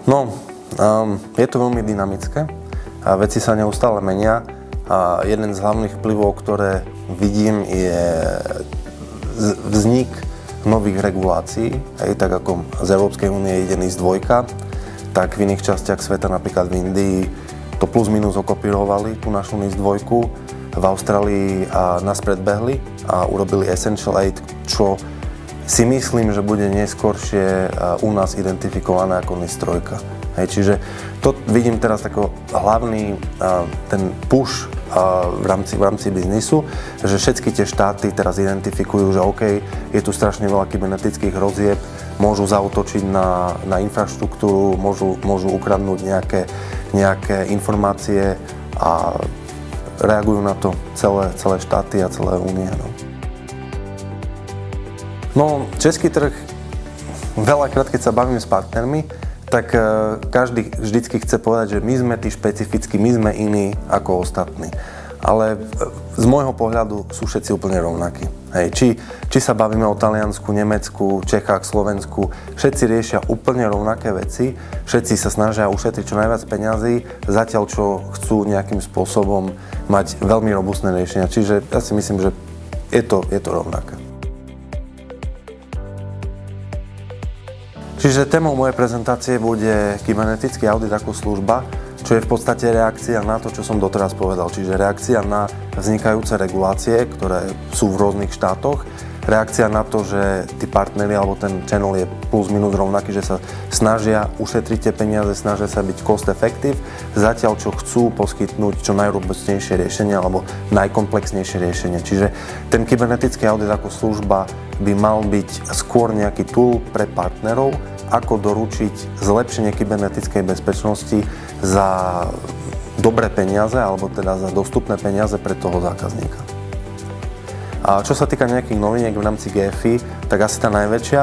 No, je to veľmi dynamické a veci sa neustále menia a jeden z hlavných vplyvov, ktoré vidím, je vznik nových regulácií, aj tak ako z Európskej únie ide NIS 2, tak v iných častiach sveta, napríklad v Indii, to plus minus okopírovali tú našu NIS 2. V Austrálii nás predbehli a urobili Essential 8, čo si myslím, že bude neskôršie u nás identifikované ako NIS 3. Čiže to vidím teraz ako hlavný ten push v rámci biznisu, že všetky tie štáty teraz identifikujú, že OK, je tu strašne veľa kybernetických hrozieb, môžu zaútočiť na infraštruktúru, môžu ukradnúť nejaké informácie a reagujú na to celé štáty a celé únie. No, český trh, veľakrát, keď sa bavím s partnermi, tak každý vždycky chce povedať, že my sme tí špecifickí, my sme iní ako ostatní. Ale z môjho pohľadu sú všetci úplne rovnakí. Hej, či sa bavíme o Taliansku, Nemecku, Čechách, Slovensku, všetci riešia úplne rovnaké veci, všetci sa snažia ušetriť čo najviac peňazí, zatiaľ čo chcú nejakým spôsobom mať veľmi robustné riešenia. Čiže ja si myslím, že je to rovnaké. Čiže témou mojej prezentácie bude kybernetický audit ako služba, čo je v podstate reakcia na to, čo som doteraz povedal. Čiže reakcia na vznikajúce regulácie, ktoré sú v rôznych štátoch, reakcia na to, že tí partneri alebo ten channel je plus minus rovnaký, že sa snažia ušetriť tie peniaze, snažia sa byť cost effective, zatiaľ čo chcú poskytnúť čo najrobustnejšie riešenie alebo najkomplexnejšie riešenie. Čiže ten kybernetický audit ako služba by mal byť skôr nejaký tool pre partnerov, ako doručiť zlepšenie kybernetickej bezpečnosti za dobré peniaze alebo teda za dostupné peniaze pre toho zákazníka. A čo sa týka nejakých noviniek v rámci GFI, tak asi tá najväčšia,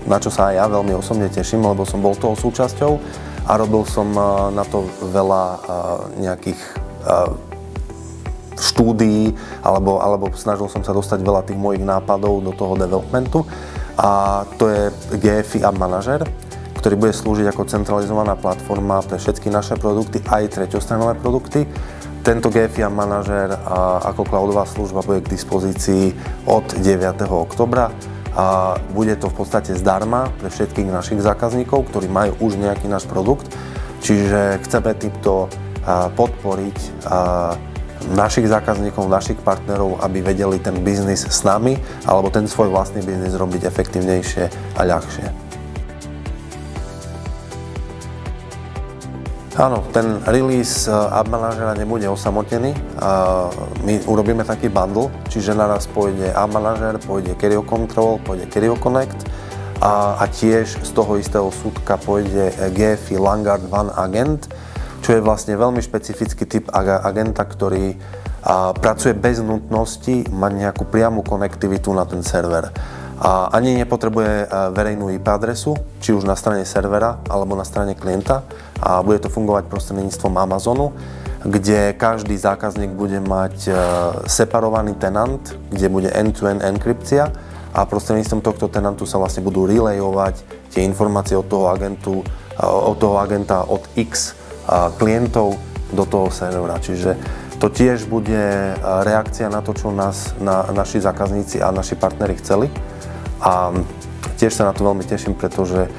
na čo sa aj ja veľmi osobne teším, lebo som bol toho súčasťou a robil som na to veľa nejakých štúdií alebo snažil som sa dostať veľa tých mojich nápadov do toho developmentu. A to je GFI App Manager, ktorý bude slúžiť ako centralizovaná platforma pre všetky naše produkty, aj treťostranové produkty. Tento GFI App Manager ako cloudová služba bude k dispozícii od 9. októbra. A bude to v podstate zdarma pre všetkých našich zákazníkov, ktorí majú už nejaký náš produkt. Čiže chceme týmto podporiť našich zákazníkov, našich partnerov, aby vedeli ten biznis s nami alebo ten svoj vlastný biznis robiť efektívnejšie a ľahšie. Áno, ten release App Managera nebude osamotený. My urobíme taký bundle, čiže naraz pôjde App Manager, pôjde Kerio Control, pôjde Kerio Connect a tiež z toho istého súdka pôjde GFI Langard One Agent, čo je vlastne veľmi špecifický typ agenta, ktorý pracuje bez nutnosti mať nejakú priamu konektivitu na ten server. Ani nepotrebuje verejnú IP adresu, či už na strane servera alebo na strane klienta, a bude to fungovať prostredníctvom Amazonu, kde každý zákazník bude mať separovaný tenant, kde bude end-to-end enkripcia a prostredníctvom tohto tenantu sa vlastne budú relayovať tie informácie od toho agenta od X klientov do toho servera. Čiže to tiež bude reakcia na to, čo naši zákazníci a naši partneri chceli. A tiež sa na to veľmi teším, pretože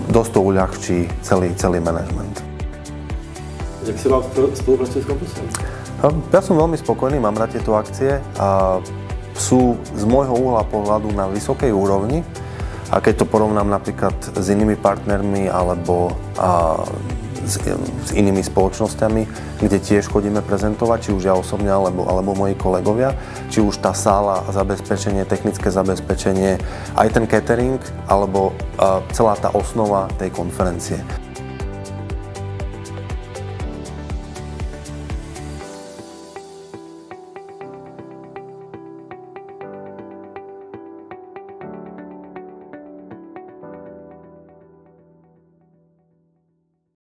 dosť to uľahčí celý manažment. Jak si vám spolupracuje s Kompasem? Ja som veľmi spokojný, mám rád tieto akcie a sú z môjho uhla pohľadu na vysokej úrovni. A keď to porovnám napríklad s inými partnermi alebo s inými spoločnosťami, kde tiež chodíme prezentovať, či už ja osobne alebo moji kolegovia, či už tá sála, zabezpečenie, technické zabezpečenie, aj ten catering alebo celá tá osnova tej konferencie.